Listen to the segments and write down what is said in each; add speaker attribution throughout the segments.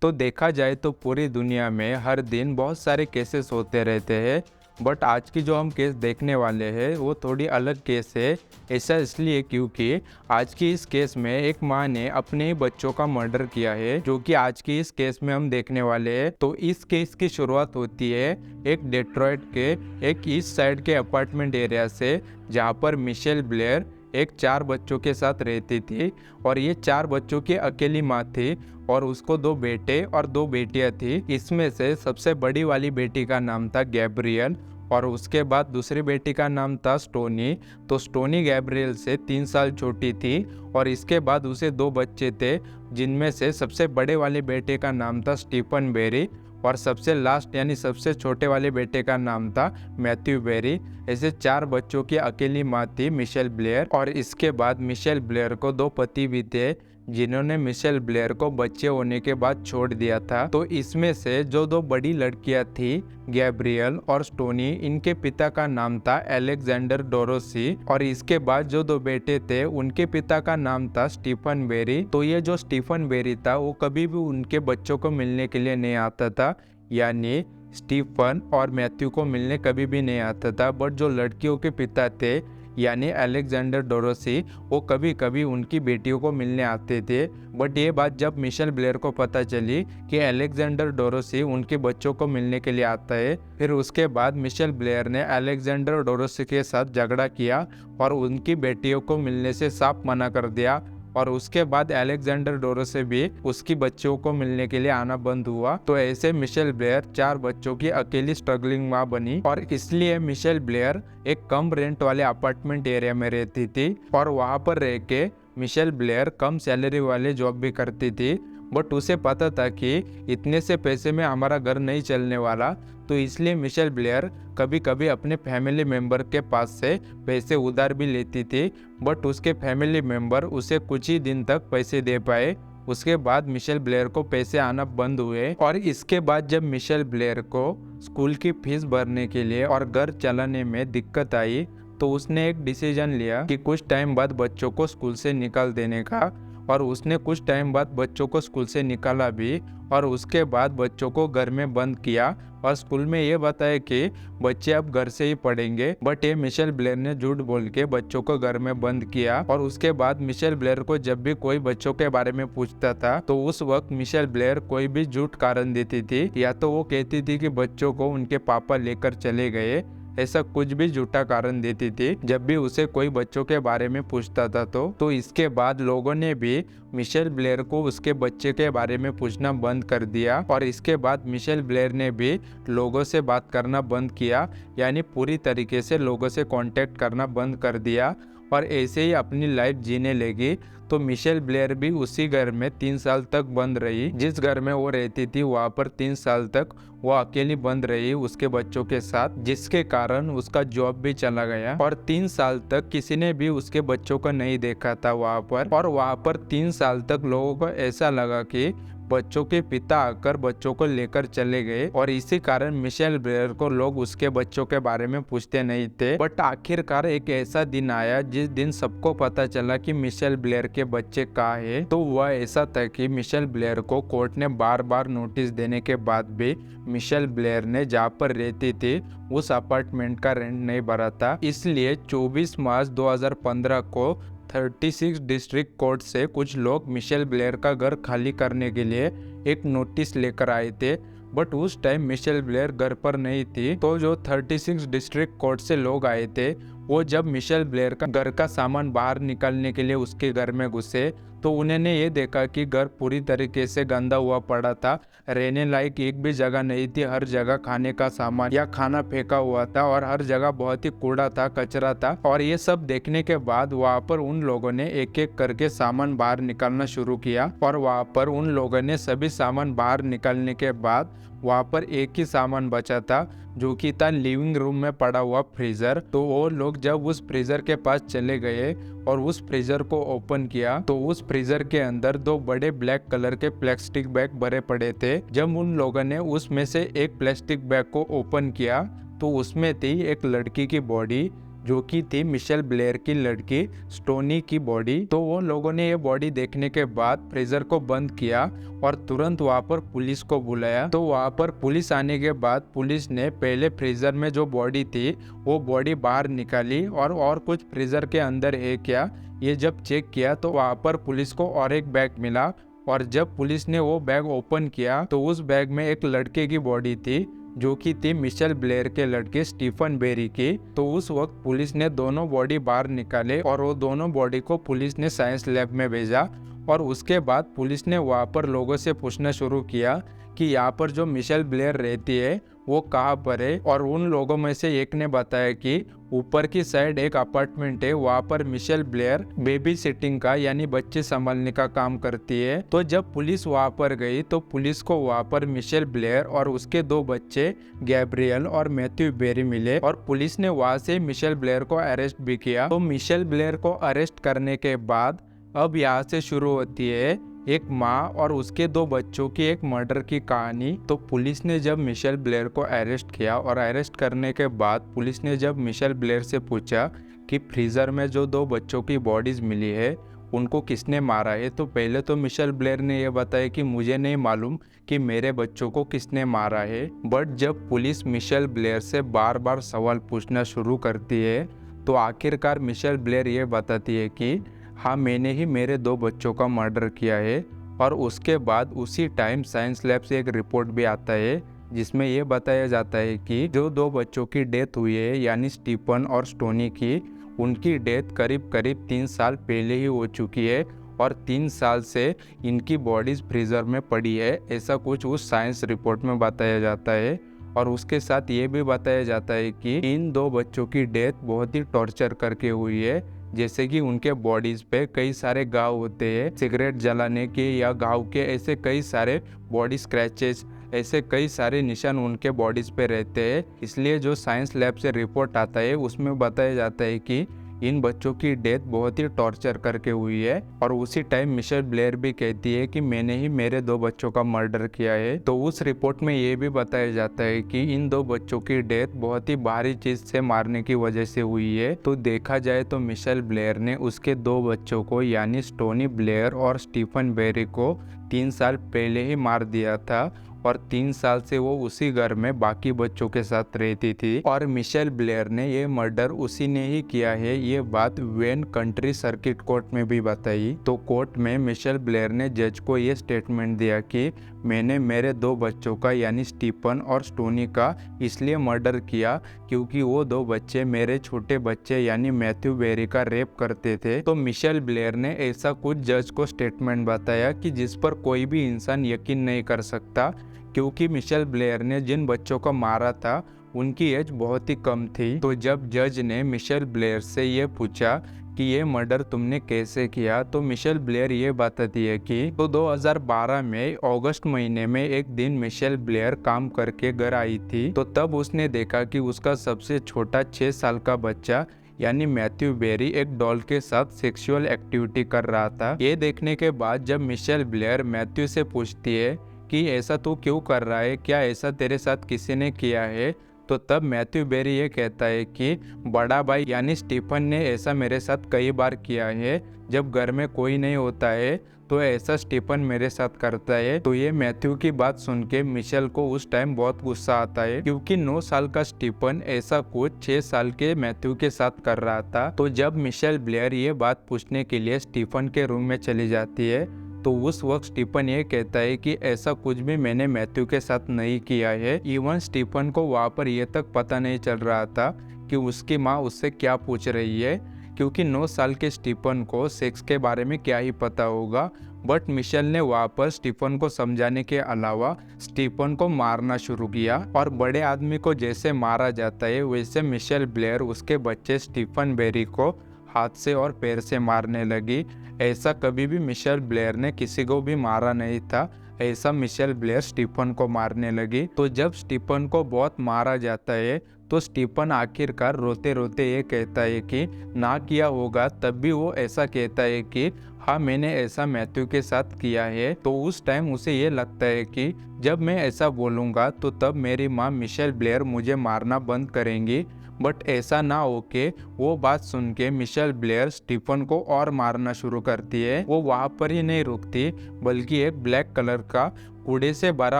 Speaker 1: तो देखा जाए तो पूरी दुनिया में हर दिन बहुत सारे केसेस होते रहते हैं, बट आज की जो हम केस देखने वाले हैं वो थोड़ी अलग केस है। ऐसा इसलिए क्योंकि आज की इस केस में एक माँ ने अपने ही बच्चों का मर्डर किया है, जो कि आज की इस केस में हम देखने वाले हैं। तो इस केस की शुरुआत होती है एक डेट्रॉयट के एक ईस्ट साइड के अपार्टमेंट एरिया से, जहाँ पर मिशेल ब्लेयर एक 4 बच्चों के साथ रहती थी और ये 4 बच्चों की अकेली माँ थी और उसको 2 बेटे और 2 बेटियां थी। इसमें से सबसे बड़ी वाली बेटी का नाम था गैब्रियल और उसके बाद दूसरी बेटी का नाम था स्टोनी। तो स्टोनी गैब्रियल से 3 साल छोटी थी और इसके बाद उसे 2 बच्चे थे, जिनमें से सबसे बड़े वाले बेटे का नाम था स्टीफन बेरी और सबसे लास्ट यानी सबसे छोटे वाले बेटे का नाम था मैथ्यू बेरी। ऐसे 4 बच्चों की अकेली माँ थी मिशेल ब्लेयर। और इसके बाद मिशेल ब्लेयर को 2 पति भी थे, जिन्होंने मिशेल ब्लेयर को बच्चे होने के बाद छोड़ दिया था। तो इसमें से जो 2 बड़ी लड़कियां थी गैब्रियल और स्टोनी, इनके पिता का नाम था अलेक्जेंडर डोरोसी और इसके बाद जो 2 बेटे थे उनके पिता का नाम था स्टीफन बेरी। तो ये जो स्टीफन बेरी था वो कभी भी उनके बच्चों को मिलने के लिए नहीं आता था, यानी स्टीफन और मैथ्यू को मिलने कभी भी नहीं आता था। बट जो लड़कियों के पिता थे यानी अलेक्जेंडर डोरोसी, वो कभी कभी उनकी बेटियों को मिलने आते थे। बट ये बात जब मिशेल ब्लेयर को पता चली कि अलेक्जेंडर डोरोसी उनके बच्चों को मिलने के लिए आता है, फिर उसके बाद मिशेल ब्लेयर ने अलेक्जेंडर डोरोसी के साथ झगड़ा किया और उनकी बेटियों को मिलने से साफ मना कर दिया। और उसके बाद अलेक्जेंडर डोरोसी भी उसकी बच्चों को मिलने के लिए आना बंद हुआ। तो ऐसे मिशेल ब्लेयर 4 बच्चों की अकेली स्ट्रगलिंग माँ बनी और इसलिए मिशेल ब्लेयर एक कम रेंट वाले अपार्टमेंट एरिया में रहती थी और वहाँ पर रह के मिशेल ब्लेयर कम सैलरी वाले जॉब भी करती थी। बट उसे पता था कि इतने से पैसे में हमारा घर नहीं चलने वाला, तो इसलिए मिशेल ब्लेयर कभी कभी अपने फैमिली मेंबर के पास से पैसे उधार भी लेती थी। बट उसके फैमिली मेंबर उसे कुछ ही दिन तक पैसे दे पाए। उसके बाद मिशेल ब्लेयर को पैसे आना बंद हुए और इसके बाद जब मिशेल ब्लेयर को स्कूल की फीस भरने के लिए और घर चलाने में दिक्कत आई, तो उसने एक डिसीजन लिया कि कुछ टाइम बाद बच्चों को स्कूल से निकाल देने का। और उसने कुछ टाइम बाद बच्चों को स्कूल से निकाला भी और उसके बाद बच्चों को घर में बंद किया और स्कूल में ये बताया कि बच्चे अब घर से ही पढ़ेंगे। बट ये मिशेल ब्लेयर ने झूठ बोल के बच्चों को घर में बंद किया। और उसके बाद मिशेल ब्लेयर को जब भी कोई बच्चों के बारे में पूछता था तो उस वक्त मिशेल ब्लेयर कोई भी झूठ कारण देती थी, या तो वो कहती थी कि बच्चों को उनके पापा लेकर चले गए, ऐसा कुछ भी झूठा कारण देती थी जब भी उसे कोई बच्चों के बारे में पूछता था। तो इसके बाद लोगों ने भी मिशेल ब्लेयर को उसके बच्चे के बारे में पूछना बंद कर दिया और इसके बाद मिशेल ब्लेयर ने भी लोगों से बात करना बंद किया, यानी पूरी तरीके से लोगों से कांटेक्ट करना बंद कर दिया और ऐसे ही अपनी लाइफ जीने लगी। तो मिशेल ब्लेयर भी उसी घर में 3 साल तक बंद रही। जिस घर में वो रहती थी वहाँ पर 3 साल तक वो अकेली बंद रही उसके बच्चों के साथ, जिसके कारण उसका जॉब भी चला गया और 3 साल तक किसी ने भी उसके बच्चों को नहीं देखा था वहाँ पर। और वहाँ पर 3 साल तक लोगों को ऐसा लगा कि बच्चों के पिता आकर बच्चों को लेकर चले गए और इसी कारण मिशेल ब्लेयर को लोग उसके बच्चों के बारे में पूछते नहीं थे। बट आखिरकार एक ऐसा दिन आया जिस दिन सबको पता चला कि मिशेल ब्लेयर के बच्चे कहाँ है। तो वह ऐसा था कि मिशेल ब्लेयर को कोर्ट ने बार बार नोटिस देने के बाद भी मिशेल ब्लेयर ने जहाँ पर रहती थी उस अपार्टमेंट का रेंट नहीं भरा था। इसलिए 24 मार्च 2015 को 36 डिस्ट्रिक्ट कोर्ट से कुछ लोग मिशेल ब्लेयर का घर खाली करने के लिए एक नोटिस लेकर आए थे। बट उस टाइम मिशेल ब्लेयर घर पर नहीं थी। तो जो 36 डिस्ट्रिक्ट कोर्ट से लोग आए थे वो जब मिशेल ब्लेयर का घर का सामान बाहर निकालने के लिए उसके घर में घुसे तो उन्होंने ये देखा कि घर पूरी तरीके से गंदा हुआ पड़ा था, रहने लायक एक भी जगह नहीं थी, हर जगह खाने का सामान या खाना फेंका हुआ था और हर जगह बहुत ही कूड़ा था, कचरा था। और ये सब देखने के बाद वहाँ पर उन लोगों ने एक एक करके सामान बाहर निकालना शुरू किया और वहाँ पर उन लोगों ने सभी सामान बाहर निकालने के बाद वहाँ पर एक ही सामान बचा था, जो कि था लिविंग रूम में पड़ा हुआ फ्रीजर। तो वो लोग जब उस फ्रीजर के पास चले गए और उस फ्रीजर को ओपन किया तो उस फ्रीजर के अंदर 2 बड़े ब्लैक कलर के प्लास्टिक बैग भरे पड़े थे। जब उन लोगों ने उसमें से एक प्लास्टिक बैग को ओपन किया तो उसमें थी एक लड़की की बॉडी, जो कि थी मिशेल ब्लेयर की लड़की स्टोनी की बॉडी। तो वो लोगों ने ये बॉडी देखने के बाद फ्रीजर को बंद किया और तुरंत वहाँ पर पुलिस को बुलाया। तो वहाँ पर पुलिस आने के बाद पुलिस ने पहले फ्रीजर में जो बॉडी थी वो बॉडी बाहर निकाली और कुछ फ्रीजर के अंदर है क्या ये जब चेक किया तो वहाँ पर पुलिस को और एक बैग मिला। और जब पुलिस ने वो बैग ओपन किया तो उस बैग में एक लड़के की बॉडी थी जो कि थी मिशेल ब्लेयर के लड़के स्टीफन बेरी की। तो उस वक्त पुलिस ने दोनों बॉडी बाहर निकाले और वो दोनों बॉडी को पुलिस ने साइंस लैब में भेजा। और उसके बाद पुलिस ने वहाँ पर लोगों से पूछना शुरू किया कि यहाँ पर जो मिशेल ब्लेयर रहती है वो कहाँ पर है। और उन लोगों में से एक ने बताया कि ऊपर की साइड एक अपार्टमेंट है, वहाँ पर मिशेल ब्लेयर बेबी सिटिंग का यानी बच्चे संभालने का काम करती है। तो जब पुलिस वहाँ पर गई तो पुलिस को वहाँ पर मिशेल ब्लेयर और उसके 2 बच्चे गैब्रियल और मैथ्यू बेरी मिले और पुलिस ने वहाँ से मिशेल ब्लेयर को अरेस्ट भी किया। तो मिशेल ब्लेयर को अरेस्ट करने के बाद अब यहाँ से शुरू होती है एक माँ और उसके 2 बच्चों की एक मर्डर की कहानी। तो पुलिस ने जब मिशेल ब्लेयर को अरेस्ट किया और अरेस्ट करने के बाद पुलिस ने जब मिशेल ब्लेयर से पूछा कि फ्रीज़र में जो 2 बच्चों की बॉडीज़ मिली है उनको किसने मारा है, तो पहले तो मिशेल ब्लेयर ने यह बताया कि मुझे नहीं मालूम कि मेरे बच्चों को किसने मारा है। बट जब पुलिस मिशेल ब्लेयर से बार बार सवाल पूछना शुरू करती है तो आखिरकार मिशेल ब्लेयर ये बताती है कि हाँ मैंने ही मेरे 2 बच्चों का मर्डर किया है। और उसके बाद उसी टाइम साइंस लैब से एक रिपोर्ट भी आता है जिसमें यह बताया जाता है कि जो 2 बच्चों की डेथ हुई है यानी स्टीफन और स्टोनी की, उनकी डेथ करीब 3 साल पहले ही हो चुकी है और 3 साल से इनकी बॉडीज फ्रीजर में पड़ी है, ऐसा कुछ उस साइंस रिपोर्ट में बताया जाता है। और उसके साथ ये भी बताया जाता है कि इन 2 बच्चों की डेथ बहुत ही टॉर्चर करके हुई है, जैसे कि उनके बॉडीज पे कई सारे घाव होते हैं सिगरेट जलाने के या घाव के, ऐसे कई सारे बॉडी स्क्रैचेस, ऐसे कई सारे निशान उनके बॉडीज पे रहते हैं। इसलिए जो साइंस लैब से रिपोर्ट आता है उसमें बताया जाता है कि इन बच्चों की डेथ बहुत ही टॉर्चर करके हुई है। और उसी टाइम मिशेल ब्लेयर भी कहती है कि मैंने ही मेरे 2 बच्चों का मर्डर किया है। तो उस रिपोर्ट में ये भी बताया जाता है कि इन 2 बच्चों की डेथ बहुत ही भारी चीज से मारने की वजह से हुई है। तो देखा जाए तो मिशेल ब्लेयर ने उसके 2 बच्चों को यानी स्टोनी ब्लेयर और स्टीफन बेरी को 3 साल पहले ही मार दिया था और 3 साल से वो उसी घर में बाकी बच्चों के साथ रहती थी। और मिशेल ब्लेयर ने ये मर्डर उसी ने ही किया है, ये बात वेन कंट्री सर्किट कोर्ट में भी बताई। तो कोर्ट में मिशेल ब्लेयर ने जज को ये स्टेटमेंट दिया कि मैंने मेरे 2 बच्चों का यानी स्टीफन और स्टोनी का इसलिए मर्डर किया क्योंकि वो 2 बच्चे मेरे छोटे बच्चे यानी मैथ्यू बेरी का रेप करते थे। तो मिशेल ब्लेयर ने ऐसा कुछ जज को स्टेटमेंट बताया कि जिस पर कोई भी इंसान यकीन नहीं कर सकता, क्योंकि मिशेल ब्लेयर ने जिन बच्चों को मारा था उनकी एज बहुत ही कम थी। तो जब जज ने मिशेल ब्लेयर से ये पूछा कि ये मर्डर तुमने कैसे किया, तो मिशेल ब्लेयर ये बताती है कि तो 2012 में अगस्त महीने में एक दिन मिशेल ब्लेयर काम करके घर आई थी। तो तब उसने देखा कि उसका सबसे छोटा 6 साल का बच्चा यानी मैथ्यू बेरी एक डॉल के साथ सेक्सुअल एक्टिविटी कर रहा था। ये देखने के बाद जब मिशेल ब्लेयर मैथ्यू से पूछती है कि ऐसा तू क्यों कर रहा है, क्या ऐसा तेरे साथ किसी ने किया है, तो तब मैथ्यू बेरी ये कहता है कि बड़ा भाई यानी स्टीफन ने ऐसा मेरे साथ कई बार किया है, जब घर में कोई नहीं होता है तो ऐसा स्टीफन मेरे साथ करता है। तो ये मैथ्यू की बात सुन के मिशेल को उस टाइम बहुत गुस्सा आता है क्योंकि 9 साल का स्टीफन ऐसा कुछ 6 साल के मैथ्यू के साथ कर रहा था। तो जब मिशेल ब्लेयर ये बात पूछने के लिए स्टीफन के रूम में चली जाती है तो उस वक्त स्टीफन ये कहता है कि ऐसा कुछ भी मैंने मैथ्यू के साथ नहीं किया है। इवन स्टीफन को वहाँ पर ये तक पता नहीं चल रहा था कि उसकी माँ उससे क्या पूछ रही है, क्योंकि 9 साल के स्टीफन को सेक्स के बारे में क्या ही पता होगा। बट मिशेल ने वहाँ पर स्टीफन को समझाने के अलावा स्टीफन को मारना शुरू किया और बड़े आदमी को जैसे मारा जाता है वैसे मिशेल ब्लेयर उसके बच्चे स्टीफन बेरी को हाथ से और पैर से मारने लगी। ऐसा कभी भी मिशेल ब्लेयर ने किसी को भी मारा नहीं था, ऐसा मिशेल ब्लेयर स्टीफन को मारने लगी। तो जब स्टीफन को बहुत मारा जाता है तो स्टीफन आखिरकार रोते रोते ये कहता है कि ना किया होगा, तब भी वो ऐसा कहता है कि हाँ मैंने ऐसा मैथ्यू के साथ किया है। तो उस टाइम उसे ये लगता है कि जब मैं ऐसा बोलूँगा तो तब मेरी माँ मिशेल ब्लेयर मुझे मारना बंद करेंगी। बट ऐसा ना हो के वो बात सुन के मिशेल ब्लेयर स्टीफन को और मारना शुरू करती है। वो वहाँ पर ही नहीं रुकती बल्कि एक ब्लैक कलर का कूड़े से भरा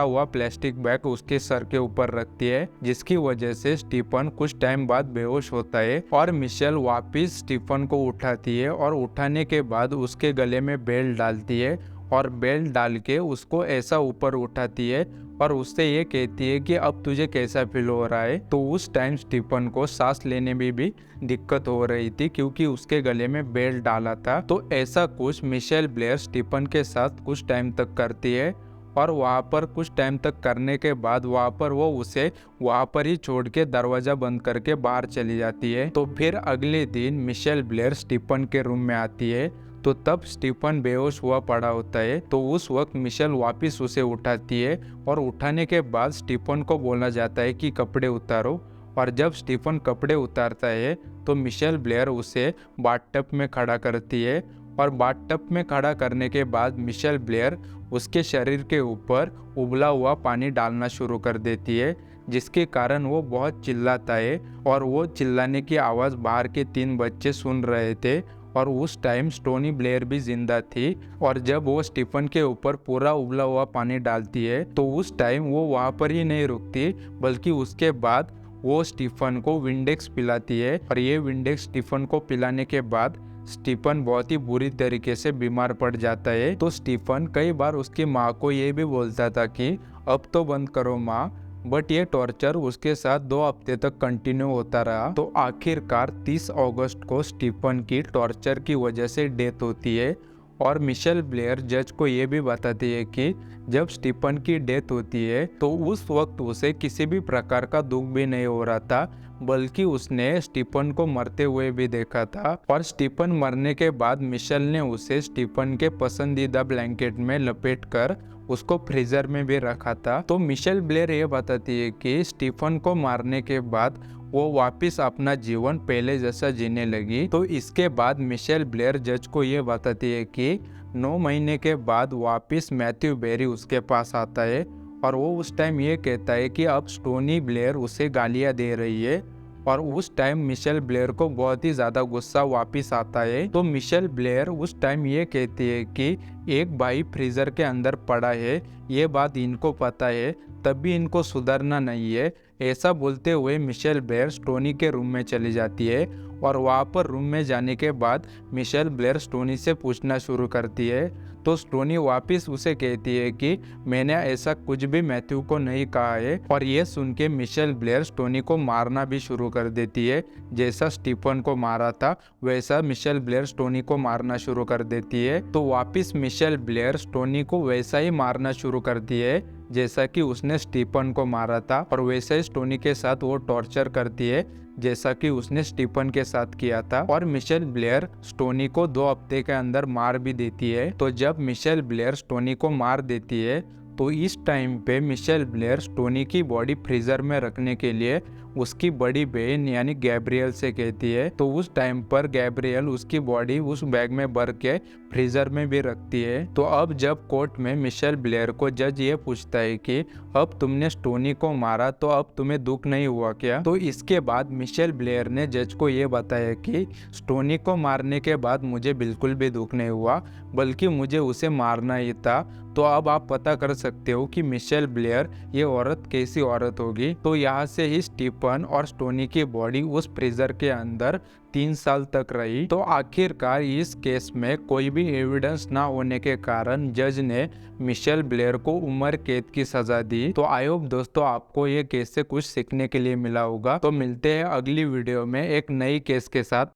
Speaker 1: हुआ प्लास्टिक बैग उसके सर के ऊपर रखती है, जिसकी वजह से स्टीफन कुछ टाइम बाद बेहोश होता है और मिशेल वापिस स्टीफन को उठाती है और उठाने के बाद उसके गले में बेल्ट डालती है और बेल्ट डाल के उसको ऐसा ऊपर उठाती है और उससे ये कहती है कि अब तुझे कैसा फील हो रहा है। तो उस टाइम स्टीफन को सांस लेने में भी दिक्कत हो रही थी क्योंकि उसके गले में बेल्ट डाला था। तो ऐसा कुछ मिशेल ब्लेयर स्टीफन के साथ कुछ टाइम तक करती है और वहाँ पर कुछ टाइम तक करने के बाद वहाँ पर वो उसे वहाँ पर ही छोड़ के दरवाज़ा बंद करके बाहर चली जाती है। तो फिर अगले दिन मिशेल ब्लेयर स्टीफन के रूम में आती है तो तब स्टीफन बेहोश हुआ पड़ा होता है। तो उस वक्त मिशेल वापस उसे उठाती है और उठाने के बाद स्टीफन को बोला जाता है कि कपड़े उतारो। और जब स्टीफन कपड़े उतारता है तो मिशेल ब्लेयर उसे बाथटब में खड़ा करती है और बाथटब में खड़ा करने के बाद मिशेल ब्लेयर उसके शरीर के ऊपर उबला हुआ पानी डालना शुरू कर देती है, जिसके कारण वो बहुत चिल्लाता है और वो चिल्लाने की आवाज़ बाहर के 3 बच्चे सुन रहे थे। और उस टाइम स्टोनी ब्लेयर भी जिंदा थी और जब वो स्टीफन के ऊपर पूरा उबला हुआ पानी डालती है तो उस टाइम वो वहाँ पर ही नहीं रुकती बल्कि उसके बाद वो स्टीफन को विंडेक्स पिलाती है। और ये विंडेक्स स्टीफन को पिलाने के बाद स्टीफन बहुत ही बुरी तरीके से बीमार पड़ जाता है। तो स्टीफन कई बार उसकी माँ को ये भी बोलता था कि अब तो बंद करो माँ, बट ये टॉर्चर उसके साथ 2 हफ्ते तक कंटिन्यू होता रहा। तो आखिरकार 30 अगस्त को स्टीफन की टॉर्चर की वजह से डेथ होती है और मिशेल ब्लेयर जज को ये भी बताती है कि जब स्टीफन की डेथ होती है तो उस वक्त उसे किसी भी प्रकार का दुख भी नहीं हो रहा था बल्कि उसने स्टीफन को मरते हुए भी देखा था। और स्टीफन मरने के बाद मिशेल ने उसे स्टीफन के पसंदीदा ब्लैंकेट में लपेटकर उसको फ्रीजर में भी रखा था। तो मिशेल ब्लेयर ये बताती है कि स्टीफन को मारने के बाद वो वापस अपना जीवन पहले जैसा जीने लगी। तो इसके बाद मिशेल ब्लेयर जज को ये बताती है कि 9 महीने के बाद वापस मैथ्यू बेरी उसके पास आता है और वो उस टाइम ये कहता है कि अब स्टोनी ब्लेयर उसे गालियाँ दे रही है। और उस टाइम मिशेल ब्लेयर को बहुत ही ज़्यादा गुस्सा वापस आता है। तो मिशेल ब्लेयर उस टाइम ये कहती है कि एक भाई फ्रीज़र के अंदर पड़ा है, ये बात इनको पता है, तब भी इनको सुधरना नहीं है। ऐसा बोलते हुए मिशेल ब्लेयर स्टोनी के रूम में चली जाती है और वहाँ पर रूम में जाने के बाद मिशेल ब्लेयर स्टोनी से पूछना शुरू करती है। तो स्टोनी वापस उसे कहती है कि मैंने ऐसा कुछ भी मैथ्यू को नहीं कहा है। और ये सुन के मिशेल ब्लेयर स्टोनी को मारना भी शुरू कर देती है। जैसा स्टीफन को मारा था वैसा मिशेल ब्लेयर स्टोनी को मारना शुरू कर देती है। तो वापस मिशेल ब्लेयर स्टोनी को वैसा ही मारना शुरू करती है जैसा कि उसने स्टीफन को मारा था और वैसे ही स्टोनी के साथ वो टॉर्चर करती है जैसा कि उसने स्टीफन के साथ किया था। और मिशेल ब्लेयर स्टोनी को 2 हफ्ते के अंदर मार भी देती है। तो जब मिशेल ब्लेयर स्टोनी को मार देती है तो इस टाइम पे मिशेल ब्लेयर स्टोनी की बॉडी फ्रीजर में रखने के लिए उसकी बड़ी बहन यानी गैब्रियल से कहती है। तो उस टाइम पर गैब्रियल उसकी बॉडी उस बैग में भर के फ्रीजर में भी रखती है। तो अब जब कोर्ट में मिशेल ब्लेयर को जज ये पूछता है कि अब तुमने स्टोनी को मारा तो अब तुम्हें दुख नहीं हुआ क्या? तो इसके बाद मिशेल ब्लेयर ने जज को ये बताया कि स्टोनी को मारने के बाद मुझे बिल्कुल भी दुख नहीं हुआ बल्कि मुझे उसे मारना ही था। तो अब आप पता कर सकते हो कि मिशेल ब्लेयर ये औरत कैसी औरत होगी। तो यहाँ से ही स्टीफन और स्टोनी की बॉडी उस फ्रीजर के अंदर 3 साल तक रही। तो आखिरकार इस केस में कोई भी एविडेंस ना होने के कारण जज ने मिशेल ब्लेयर को उम्र कैद की सजा दी। तो आई होप दोस्तों आपको ये केस से कुछ सीखने के लिए मिला होगा। तो मिलते हैं अगली वीडियो में एक नई केस के साथ।